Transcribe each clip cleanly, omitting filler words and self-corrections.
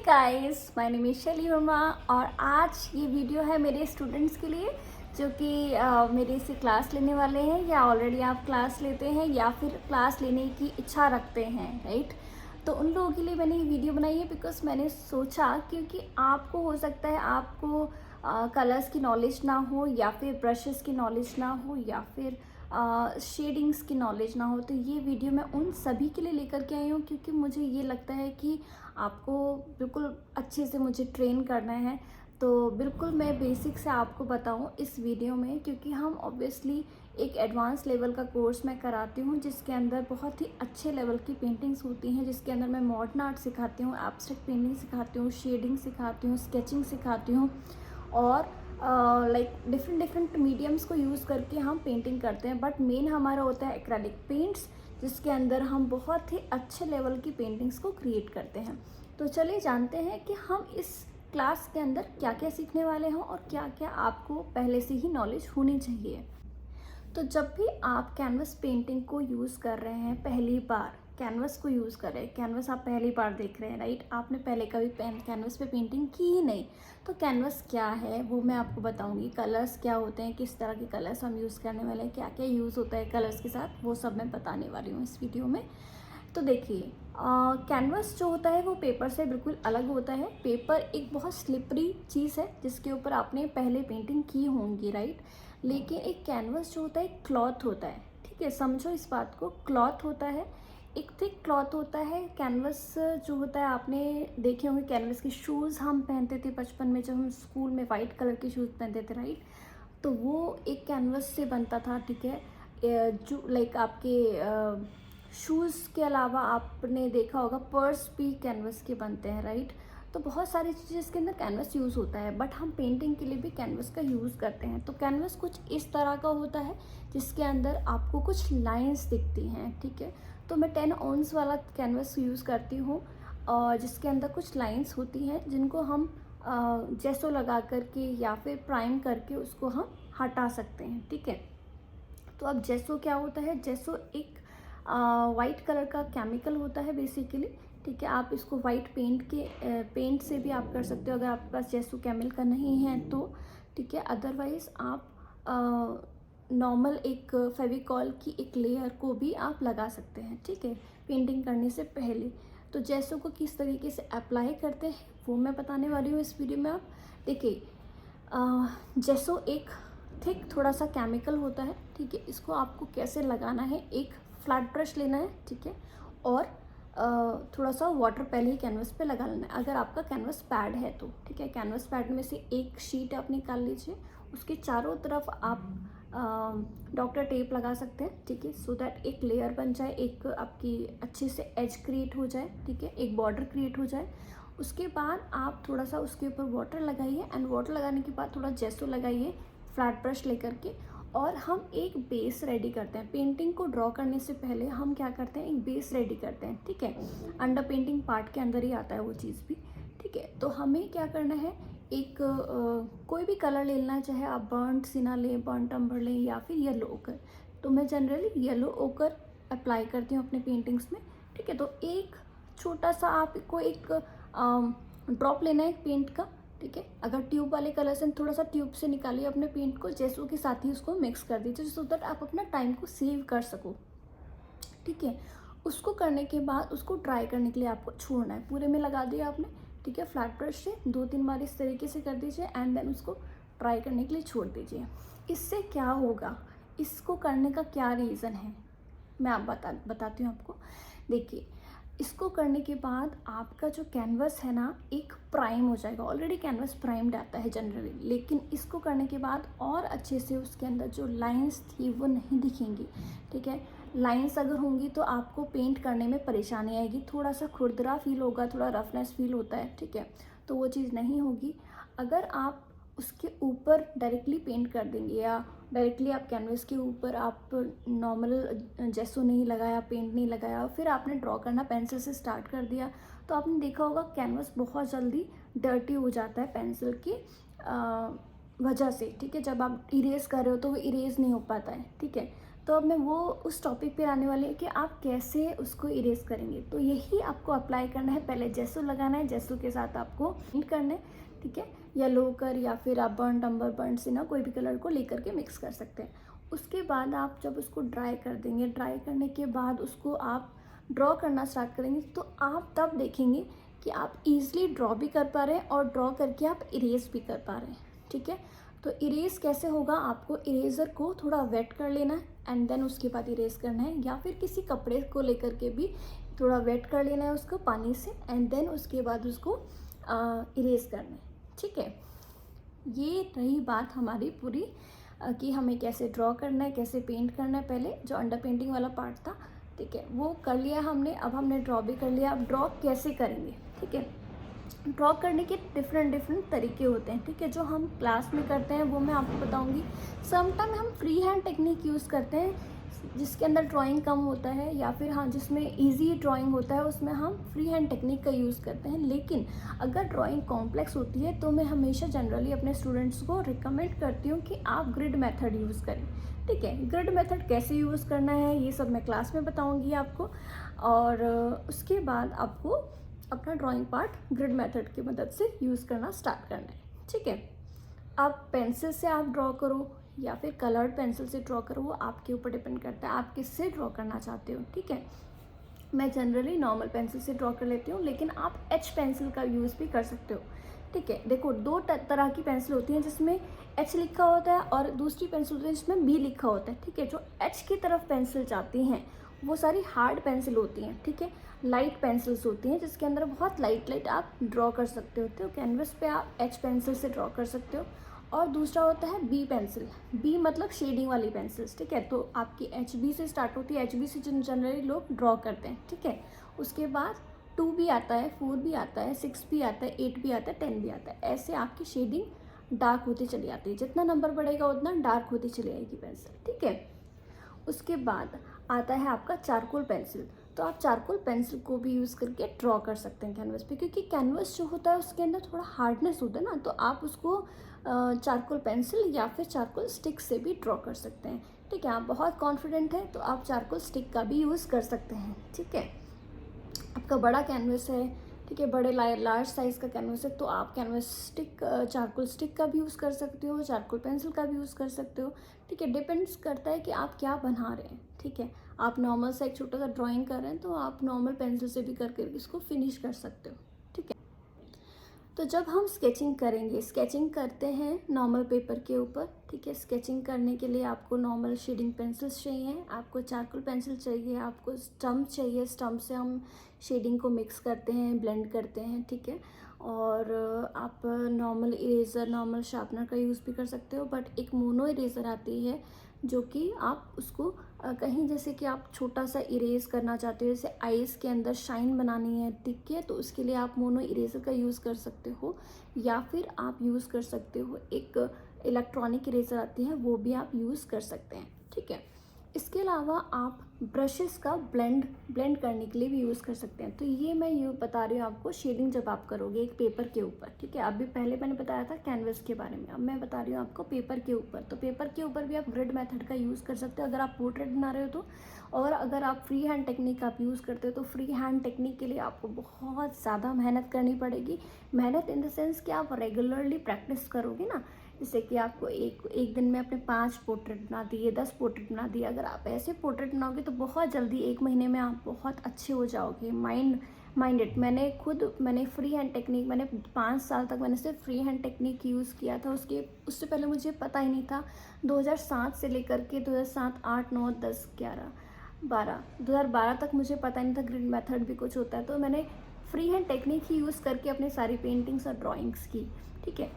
Guys, my name is शैली वर्मा और आज ये वीडियो है मेरे स्टूडेंट्स के लिए जो कि मेरे से क्लास लेने वाले हैं या ऑलरेडी आप क्लास लेते हैं या फिर क्लास लेने की इच्छा रखते हैं, राइट। तो उन लोगों के लिए मैंने ये वीडियो बनाई है बिकॉज मैंने सोचा क्योंकि आपको हो सकता है आपको कलर्स की नॉलेज ना हो या फिर ब्रशेस की नॉलेज ना हो या फिर शेडिंग्स की नॉलेज ना हो। तो ये वीडियो मैं उन सभी के लिए लेकर के आई हूँ क्योंकि मुझे ये लगता है कि आपको बिल्कुल अच्छे से मुझे ट्रेन करना है। तो बिल्कुल मैं बेसिक से आपको बताऊँ इस वीडियो में, क्योंकि हम ऑब्वियसली एक एडवांस लेवल का कोर्स मैं कराती हूँ जिसके अंदर बहुत ही अच्छे लेवल की पेंटिंग्स होती हैं, जिसके अंदर मैं मॉडर्न आर्ट सिखाती हूँ, एब्स्ट्रैक्ट पेंटिंग सिखाती हूँ, शेडिंग सिखाती हूँ, स्केचिंग सिखाती हूँ और लाइक डिफरेंट मीडियम्स को यूज़ करके हम पेंटिंग करते हैं। बट मेन हमारा होता है एक्रेलिक पेंट्स, जिसके अंदर हम बहुत ही अच्छे लेवल की पेंटिंग्स को क्रिएट करते हैं। तो चलिए जानते हैं कि हम इस क्लास के अंदर क्या क्या सीखने वाले हैं और क्या क्या आपको पहले से ही नॉलेज होनी चाहिए। तो जब भी आप कैनवस पेंटिंग को यूज़ कर रहे हैं, पहली बार कैनवस को यूज़ कर रहे हैं, कैनवस आप पहली बार देख रहे हैं, राइट, आपने पहले कभी कैनवस पे पेंटिंग की ही नहीं, तो कैनवस क्या है वो मैं आपको बताऊंगी। कलर्स क्या होते हैं, किस तरह के कलर्स हम यूज़ करने वाले हैं, क्या क्या यूज़ होता है कलर्स के साथ, वो सब मैं बताने वाली हूँ इस वीडियो में। तो देखिए, कैनवस जो होता है वो पेपर से बिल्कुल अलग होता है। पेपर एक बहुत स्लिपरी चीज़ है जिसके ऊपर आपने पहले पेंटिंग की होंगी, राइट। लेकिन एक कैनवस जो होता है एक क्लॉथ होता है, ठीक है, समझो इस बात को। क्लॉथ होता है, एक थिक क्लॉथ होता है। कैनवस जो होता है, आपने देखे होंगे कैनवस के शूज़ हम पहनते थे बचपन में, जब हम स्कूल में वाइट कलर के शूज़ पहनते थे, राइट। तो वो एक कैनवस से बनता था, ठीक है। जो लाइक आपके शूज़ के अलावा आपने देखा होगा पर्स भी कैनवस के बनते हैं, राइट। तो बहुत सारी चीज़ें इसके अंदर कैनवस यूज़ होता है, बट हम पेंटिंग के लिए भी कैनवस का यूज़ करते हैं। तो कैनवस कुछ इस तरह का होता है जिसके अंदर आपको कुछ लाइंस दिखती हैं, ठीक है। तो मैं 10 ऑन्स वाला कैनवस यूज़ करती हूँ और जिसके अंदर कुछ लाइंस होती हैं जिनको हम जेसो लगा करके या फिर प्राइम करके उसको हम हटा सकते हैं, ठीक है। तो अब जेसो क्या होता है, जेसो एक वाइट कलर का केमिकल होता है बेसिकली, ठीक है। आप इसको वाइट पेंट से भी आप कर सकते हो अगर आपके पास जेसो केमिकल नहीं है तो, ठीक है। अदरवाइज़ आप नॉर्मल एक फेविकॉल की एक लेयर को भी आप लगा सकते हैं, ठीक है, पेंटिंग करने से पहले। तो जेसो को किस तरीके से अप्लाई करते हैं वो मैं बताने वाली हूँ इस वीडियो में। आप देखिए, जेसो एक थिक थोड़ा सा केमिकल होता है, ठीक है। इसको आपको कैसे लगाना है, एक फ्लैट ब्रश लेना है, ठीक है, और थोड़ा सा वाटर पहले ही कैनवस पे लगा लेना है अगर आपका कैनवस पैड है तो, ठीक है। कैनवस पैड में से एक शीट आप निकाल लीजिए, उसके चारों तरफ आप डॉक्टर टेप लगा सकते हैं, ठीक है, सो दैट एक लेयर बन जाए, एक आपकी अच्छे से एज क्रिएट हो जाए, ठीक है, एक बॉर्डर क्रिएट हो जाए। उसके बाद आप थोड़ा सा उसके ऊपर वाटर लगाइए एंड वाटर लगाने के बाद थोड़ा जेसो लगाइए फ्लैट ब्रश लेकर के, और हम एक बेस रेडी करते हैं। पेंटिंग को ड्रॉ करने से पहले हम क्या करते हैं, एक बेस रेडी करते हैं, ठीक है। अंडर पेंटिंग पार्ट के अंदर ही आता है वो चीज़ भी, ठीक है। तो हमें क्या करना है, एक कोई भी कलर ले लेना, चाहे आप बर्न्ट सिना लें, बर्न्ट अम्बर लें या फिर येलो ओकर। तो मैं जनरली येलो ओकर अप्लाई करती हूँ अपने पेंटिंग्स में, ठीक है। तो एक छोटा सा आपको एक ड्रॉप लेना है पेंट का, ठीक है। अगर ट्यूब वाले कलर्स हैं, थोड़ा सा ट्यूब से निकालिए अपने पेंट को, जेसो के साथ ही उसको मिक्स कर दीजिए सो दैट आप अपना टाइम को सेव कर सको, ठीक है। उसको करने के बाद उसको ड्राई करने के लिए आपको छोड़ना है। पूरे में लगा दिया आपने, ठीक है, फ्लैट ब्रश से 2-3 बार इस तरीके से कर दीजिए एंड देन उसको ड्राई करने के लिए छोड़ दीजिए। इससे क्या होगा, इसको करने का क्या रीज़न है, मैं आप बताती हूँ आपको। देखिए, इसको करने के बाद आपका जो कैनवस है ना एक प्राइम हो जाएगा। ऑलरेडी कैनवस प्राइम्ड आता है जनरली, लेकिन इसको करने के बाद और अच्छे से उसके अंदर जो लाइंस थी वो नहीं दिखेंगी, ठीक है। लाइंस अगर होंगी तो आपको पेंट करने में परेशानी आएगी, थोड़ा सा खुरदरा फील होगा, थोड़ा रफनेस फील होता है, ठीक है। तो वो चीज़ नहीं होगी अगर आप उसके ऊपर डायरेक्टली पेंट कर देंगे या डायरेक्टली आप कैनवस के ऊपर आप नॉर्मल जेसो नहीं लगाया, पेंट नहीं लगाया, फिर आपने ड्रॉ करना पेंसिल से स्टार्ट कर दिया, तो आपने देखा होगा कैनवस बहुत जल्दी डर्टी हो जाता है पेंसिल की वजह से, ठीक है। जब आप इरेज कर रहे हो तो वो इरेज नहीं हो पाता है, ठीक है। तो अब मैं वो उस टॉपिक पे आने वाली है कि आप कैसे उसको इरेज करेंगे। तो यही आपको अप्लाई करना है। पहले जेसो लगाना है, जेसो के साथ आपको पेंट करना है, ठीक है, येलो कर या फिर आप बर्न अम्बर बर्न सिना कोई भी कलर को लेकर के मिक्स कर सकते हैं। उसके बाद आप जब उसको ड्राई कर देंगे, ड्राई करने के बाद उसको आप ड्रॉ करना स्टार्ट करेंगे, तो आप तब देखेंगे कि आप इजीली ड्रॉ भी कर पा रहे हैं और ड्रॉ करके आप इरेज भी कर पा रहे हैं, ठीक है। तो इरेज कैसे होगा, आपको इरेज़र को थोड़ा वेट कर लेना है एंड देन उसके बाद इरेज करना है, या फिर किसी कपड़े को लेकर के भी थोड़ा वेट कर लेना है उसको पानी से एंड देन उसके बाद उसको इरेज करना है, ठीक है। ये रही बात हमारी पूरी कि हमें कैसे ड्रॉ करना है, कैसे पेंट करना है। पहले जो अंडर पेंटिंग वाला पार्ट था, ठीक है, वो कर लिया हमने। अब हमने ड्रॉ भी कर लिया। अब ड्रॉ कैसे करेंगे, ठीक है। ड्रॉ करने के डिफरेंट तरीके होते हैं, ठीक है, जो हम क्लास में करते हैं वो मैं आपको बताऊंगी। समटाइम हम फ्री हैंड टेक्निक यूज़ करते हैं जिसके अंदर ड्राइंग कम होता है, या फिर हाँ जिसमें इजी ड्राइंग होता है उसमें हम फ्री हैंड टेक्निक का यूज़ करते हैं। लेकिन अगर ड्राइंग कॉम्प्लेक्स होती है तो मैं हमेशा जनरली अपने स्टूडेंट्स को रिकमेंड करती हूँ कि आप ग्रिड मेथड यूज़ करें, ठीक है। ग्रिड मेथड कैसे यूज़ करना है ये सब मैं क्लास में बताऊँगी आपको, और उसके बाद आपको अपना ड्राइंग पार्ट ग्रिड मेथड की मदद से यूज़ करना स्टार्ट करना है, ठीक है। आप पेंसिल से आप ड्रॉ करो या फिर कलर्ड पेंसिल से ड्रॉ करो, वो आपके ऊपर डिपेंड करता है आप किससे ड्रॉ करना चाहते हो, ठीक है। मैं जनरली नॉर्मल पेंसिल से ड्रॉ कर लेती हूँ, लेकिन आप एच पेंसिल का यूज़ भी कर सकते हो, ठीक है। देखो दो तरह की पेंसिल होती हैं जिसमें एच लिखा होता है और दूसरी पेंसिल होती है जिसमें बी लिखा होता है, ठीक है। जो एच की तरफ पेंसिल जाती हैं वो सारी हार्ड पेंसिल होती हैं, ठीक है, लाइट पेंसिल्स होती हैं जिसके अंदर बहुत लाइट आप ड्रॉ कर सकते होते हो। कैनवस पे आप एच पेंसिल से ड्रॉ कर सकते हो। और दूसरा होता है बी पेंसिल, बी मतलब शेडिंग वाली पेंसिल्स, ठीक है। तो आपकी एच बी से स्टार्ट होती है, एच बी से जनरली लोग ड्रॉ करते हैं, ठीक है। उसके बाद 2 भी आता है, 4 भी आता है, 6 भी आता है, 8 भी आता है, 10 भी आता है। ऐसे आपकी शेडिंग डार्क होती चली जाती है, जितना नंबर बढ़ेगा उतना डार्क होती चली जाएगी पेंसिल, ठीक है। उसके बाद आता है आपका चारकोल पेंसिल। तो आप चारकोल पेंसिल को भी यूज़ करके ड्रॉ कर सकते हैं कैनवस पे, क्योंकि कैनवस जो होता है उसके अंदर थोड़ा हार्डनेस होता है ना, तो आप उसको चारकोल पेंसिल या फिर चारकोल स्टिक से भी ड्रॉ कर सकते हैं, ठीक है। आप बहुत कॉन्फिडेंट हैं तो आप चारकोल स्टिक का भी यूज़ कर सकते हैं, ठीक है। आपका बड़ा कैनवस है, ठीक है, बड़े लार्ज साइज़ का कैनवस है, तो आप कैनवस स्टिक चारकोल स्टिक का भी यूज़ कर सकते हो, चारकोल पेंसिल का भी यूज़ कर सकते हो, ठीक है। डिपेंड्स करता है कि आप क्या बना रहे हैं, ठीक है। आप नॉर्मल सा एक छोटा सा ड्राइंग कर रहे हैं तो आप नॉर्मल पेंसिल से भी करके इसको फिनिश कर सकते हो, ठीक है। तो जब हम स्केचिंग करेंगे, स्केचिंग करते हैं नॉर्मल पेपर के ऊपर, ठीक है। स्केचिंग करने के लिए आपको नॉर्मल शेडिंग पेंसिल्स चाहिए, आपको चारकोल पेंसिल चाहिए, आपको स्टम्प चाहिए। स्टम्प से हम शेडिंग को मिक्स करते हैं, ब्लेंड करते हैं, ठीक है। और आप नॉर्मल इरेज़र, नॉर्मल शार्पनर का यूज़ भी कर सकते हो, बट एक मोनो इरेज़र आती है जो कि आप उसको कहीं जैसे कि आप छोटा सा इरेज करना चाहते हो, जैसे आइज़ के अंदर शाइन बनानी है, ठीक है, तो उसके लिए आप मोनो इरेज़र का यूज़ कर सकते हो, या फिर आप यूज़ कर सकते हो एक इलेक्ट्रॉनिक इरेज़र आती है, वो भी आप यूज़ कर सकते हैं, ठीक है। इसके अलावा आप ब्रशेस का ब्लेंड करने के लिए भी यूज़ कर सकते हैं। तो ये मैं यूँ बता रही हूँ आपको शेडिंग जब आप करोगे एक पेपर के ऊपर, ठीक है। अभी पहले मैंने बताया था कैनवस के बारे में, अब मैं बता रही हूँ आपको पेपर के ऊपर। तो पेपर के ऊपर भी आप ग्रिड मेथड का यूज़ कर सकते हो अगर आप पोर्ट्रेट बना रहे हो तो। और अगर आप फ्री हैंड टेक्निक आप यूज़ करते हो तो फ्री हैंड टेक्निक के लिए आपको बहुत ज़्यादा मेहनत करनी पड़ेगी। मेहनत इन द सेंस कि आप रेगुलरली प्रैक्टिस करोगे ना, जैसे कि आपको एक दिन में अपने 5 पोर्ट्रेट बना दिए, 10 पोर्ट्रेट बना दिए। अगर आप ऐसे पोर्ट्रेट बनाओगे तो बहुत जल्दी 1 महीने में आप बहुत अच्छे हो जाओगे, माइंडेड। मैंने फ्री हैंड टेक्निक, मैंने 5 साल तक मैंने सिर्फ फ्री हैंड टेक्निक यूज़ किया था। उससे पहले मुझे पता ही नहीं था। 2007 से लेकर के 2007, 8, 9, 10, 11, 12, 2012 तक मुझे पता नहीं था ग्रिड मेथड भी कुछ होता है। तो मैंने फ्री हैंड टेक्निक ही यूज़ करके अपनी सारी पेंटिंग्स और ड्राइंग्स की, ठीक है।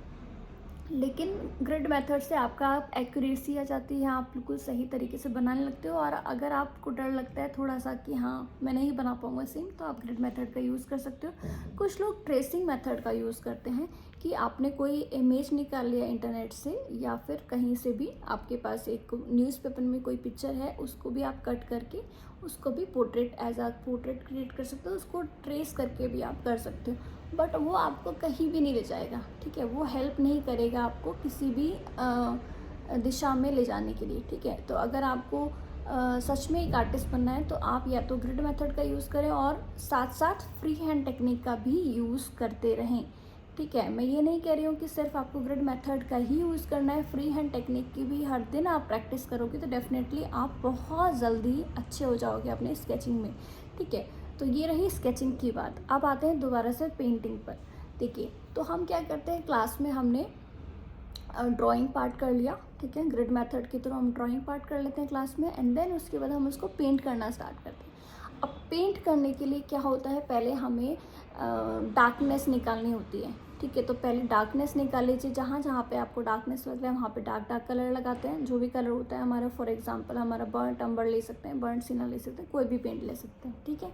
लेकिन ग्रिड मेथड से आपका एक्यूरेसी आ जाती है, आप बिल्कुल सही तरीके से बनाने लगते हो। और अगर आपको डर लगता है थोड़ा सा कि हाँ मैं नहीं बना पाऊँगा सेम, तो आप ग्रिड मेथड का यूज़ कर सकते हो। कुछ लोग ट्रेसिंग मेथड का यूज़ करते हैं कि आपने कोई इमेज निकाल लिया इंटरनेट से या फिर कहीं से भी, आपके पास एक न्यूज़पेपर में कोई पिक्चर है, उसको भी आप कट करके उसको भी पोर्ट्रेट एज आ पोर्ट्रेट क्रिएट कर सकते हो, उसको ट्रेस करके भी आप कर सकते हो। बट वो आपको कहीं भी नहीं ले जाएगा, ठीक है। वो हेल्प नहीं करेगा आपको किसी भी दिशा में ले जाने के लिए, ठीक है। तो अगर आपको सच में एक आर्टिस्ट बनना है तो आप या तो ग्रिड मेथड का यूज़ करें और साथ साथ फ्री हैंड टेक्निक का भी यूज़ करते रहें। ठीक है, मैं ये नहीं कह रही हूँ कि सिर्फ आपको ग्रिड मेथड का ही यूज़ करना है, फ्री हैंड टेक्निक की भी हर दिन आप प्रैक्टिस करोगे तो डेफिनेटली आप बहुत जल्दी अच्छे हो जाओगे अपने स्केचिंग में। ठीक है, तो ये रही स्केचिंग की बात। अब आते हैं दोबारा से पेंटिंग पर। देखिए, तो हम क्या करते हैं, क्लास में हमने ड्राइंग पार्ट कर लिया। ठीक है, ग्रिड मेथड के थ्रू हम ड्राइंग पार्ट कर लेते हैं क्लास में, एंड देन उसके बाद हम उसको पेंट करना स्टार्ट करते हैं। अब पेंट करने के लिए क्या होता है, पहले हमें डार्कनेस निकालनी होती है। ठीक है, तो पहले डार्कनेस निकाल लीजिए, जहाँ जहाँ पे आपको डार्कनेस लग रहा है वहाँ पे डार्क कलर लगाते हैं। जो भी कलर होता है हमारा, फॉर एग्जांपल हमारा बर्nt अम्बर ले सकते हैं, बर्nt सिना ले सकते हैं, कोई भी पेंट ले सकते हैं। ठीक है,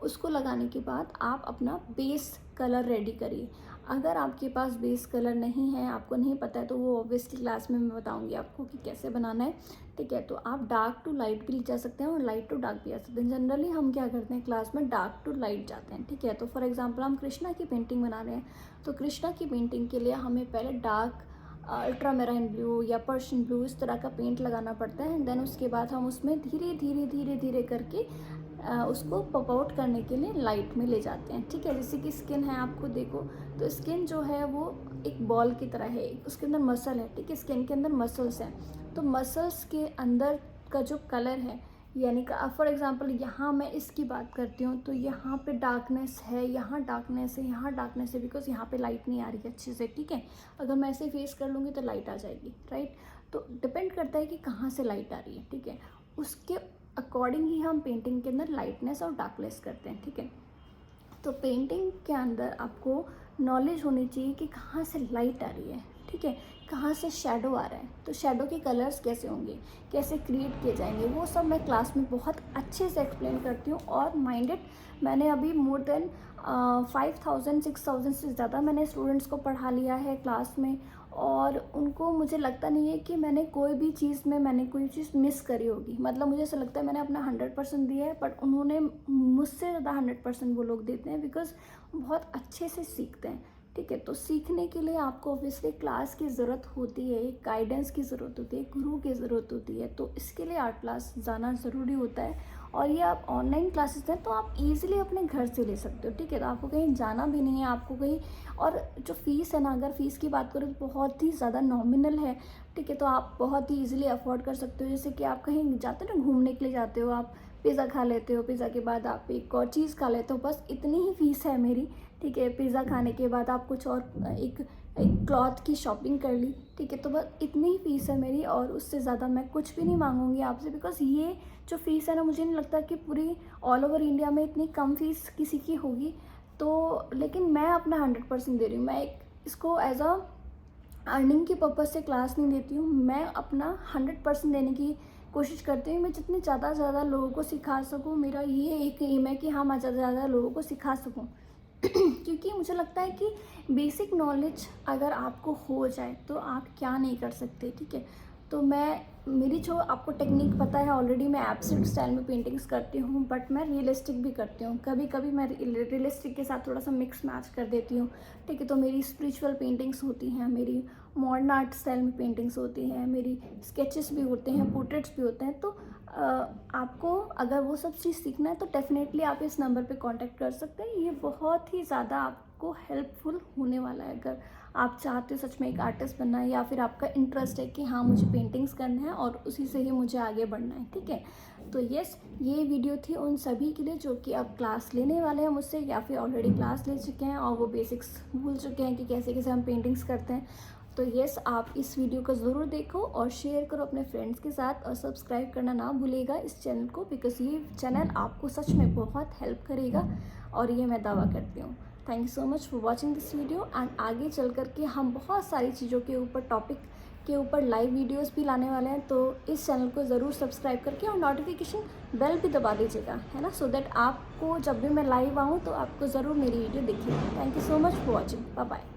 उसको लगाने के बाद आप अपना बेस कलर रेडी करिए। अगर आपके पास बेस कलर नहीं है, आपको नहीं पता है, तो वो ऑब्वियसली क्लास में मैं बताऊंगी आपको कि कैसे बनाना है। ठीक है, तो आप डार्क टू लाइट भी जा सकते हैं और लाइट टू डार्क भी जा सकते हैं। जनरली हम क्या करते हैं, क्लास में डार्क टू लाइट जाते हैं। ठीक है, तो फॉर एग्जांपल हम कृष्णा की पेंटिंग बना रहे हैं, तो कृष्णा की पेंटिंग के लिए हमें पहले डार्क अल्ट्रा मेराइन ब्लू या पर्शियन ब्लू इस तरह का पेंट लगाना पड़ता है। देन उसके बाद हम उसमें धीरे धीरे धीरे धीरे करके उसको पॉप आउट करने के लिए लाइट में ले जाते हैं। ठीक है, जैसे कि स्किन है, आपको देखो तो स्किन जो है वो एक बॉल की तरह है, उसके अंदर मसल है। ठीक है, स्किन के अंदर मसल्स हैं, तो मसल्स के अंदर का जो कलर है, यानी कि फॉर एग्जांपल यहाँ मैं इसकी बात करती हूँ तो यहाँ पे डार्कनेस है, यहाँ डार्कनेस है, यहाँ डार्कनेस है, बिकॉज यहाँ पे लाइट नहीं आ रही है अच्छे से। ठीक है, अगर मैं ऐसे फेस कर लूँगी तो लाइट आ जाएगी, राइट। तो डिपेंड करता है कि कहाँ से लाइट आ रही है। ठीक है, उसके अकॉर्डिंग ही हम पेंटिंग के अंदर लाइटनेस और डार्कनेस करते हैं। ठीक है, तो पेंटिंग के अंदर आपको नॉलेज होनी चाहिए कि कहाँ से लाइट आ रही है। ठीक है, कहाँ से शेडो आ रहा है, तो शेडो के कलर्स कैसे होंगे, कैसे क्रिएट किए जाएंगे, वो सब मैं क्लास में बहुत अच्छे से एक्सप्लेन करती हूँ। और माइंडेड, मैंने अभी मोर देन 5000 6000 से ज़्यादा मैंने स्टूडेंट्स को पढ़ा लिया है क्लास में, और उनको मुझे लगता नहीं है कि मैंने कोई भी चीज़ में मैंने कोई चीज़ मिस करी होगी। मतलब मुझे ऐसा लगता है मैंने अपना 100% दिया है, बट उन्होंने मुझसे ज़्यादा 100% वो लोग देते हैं, बिकॉज बहुत अच्छे से सीखते हैं। ठीक है, तो सीखने के लिए आपको ऑब्वियसली क्लास की ज़रूरत होती है, गाइडेंस की ज़रूरत होती है, गुरु की ज़रूरत होती है, तो इसके लिए आर्ट क्लास जाना ज़रूरी होता है। और ये आप ऑनलाइन क्लासेस हैं तो आप इजीली अपने घर से ले सकते हो। ठीक है, तो आपको कहीं जाना भी नहीं है, आपको कहीं, और जो फ़ीस है ना, अगर फ़ीस की बात करें तो बहुत ही ज़्यादा नॉमिनल है। ठीक है, तो आप बहुत ही ईजिली अफोर्ड कर सकते हो। जैसे कि आप कहीं जाते हो ना, घूमने के लिए जाते हो, आप पिज़्ज़ा खा लेते हो, पिज़्ज़ा के बाद आप एक और चीज़ खा लेते हो, बस इतनी ही फ़ीस है मेरी। ठीक है, पिज़्ज़ा खाने के बाद आप कुछ और एक क्लॉथ की शॉपिंग कर ली। ठीक है, तो बस इतनी ही फ़ीस है मेरी, और उससे ज़्यादा मैं कुछ भी नहीं मांगूंगी आपसे, बिकॉज ये जो फ़ीस है ना, मुझे नहीं लगता कि पूरी ऑल ओवर इंडिया में इतनी कम फ़ीस किसी की होगी। तो लेकिन मैं अपना 100% दे रही हूँ। मैं इसको एज अ अर्निंग के पर्पज़ से क्लास नहीं देती हूँ, मैं अपना 100% देने की कोशिश करती हूँ। मैं जितने ज़्यादा से ज़्यादा लोगों को सिखा सकूँ, मेरा ये एक एम है कि हाँ, मैं ज़्यादा से ज़्यादा लोगों को सिखा सकूँ। क्योंकि मुझे लगता है कि बेसिक नॉलेज अगर आपको हो जाए तो आप क्या नहीं कर सकते। ठीक है, तो मेरी जो आपको टेक्निक पता है ऑलरेडी, मैं एब्स्ट्रैक्ट स्टाइल में पेंटिंग्स करती हूँ, बट मैं रियलिस्टिक भी करती हूँ। कभी कभी मैं रियलिस्टिक के साथ थोड़ा सा मिक्स मैच कर देती हूँ। ठीक है, तो मेरी स्पिरिचुअल पेंटिंग्स होती हैं, मेरी मॉडर्न आर्ट स्टाइल में पेंटिंग्स होती हैं, मेरी स्केचेस भी होते हैं, पोर्ट्रेट्स भी होते हैं। तो आपको अगर वो सब चीज़ सीखना है तो डेफिनेटली आप इस नंबर पे कांटेक्ट कर सकते हैं। ये बहुत ही ज़्यादा आपको हेल्पफुल होने वाला है, अगर आप चाहते हो सच में एक आर्टिस्ट बनना है, या फिर आपका इंटरेस्ट है कि हाँ, मुझे पेंटिंग्स करना है और उसी से ही मुझे आगे बढ़ना है। ठीक है, तो यस, ये वीडियो थी उन सभी के लिए जो कि अब क्लास लेने वाले हैं मुझसे, या फिर ऑलरेडी क्लास ले चुके हैं और वो बेसिक्स भूल चुके हैं कि कैसे कैसे हम पेंटिंग्स करते हैं। तो यस, आप इस वीडियो को ज़रूर देखो और शेयर करो अपने फ्रेंड्स के साथ, और सब्सक्राइब करना ना भूलिएगा इस चैनल को, बिकॉज ये चैनल आपको सच में बहुत हेल्प करेगा, और ये मैं दावा करती हूँ। Thank you so much for watching this video, and आगे चल कर के हम बहुत सारी चीज़ों के ऊपर, टॉपिक के ऊपर लाइव वीडियोस भी लाने वाले हैं। तो इस चैनल को ज़रूर सब्सक्राइब करके और नोटिफिकेशन बेल भी दबा दीजिएगा, है ना, सो दैट आपको जब भी मैं लाइव आऊँ तो आपको ज़रूर मेरी वीडियो दिखेगी। Thank you so much for watching, bye bye.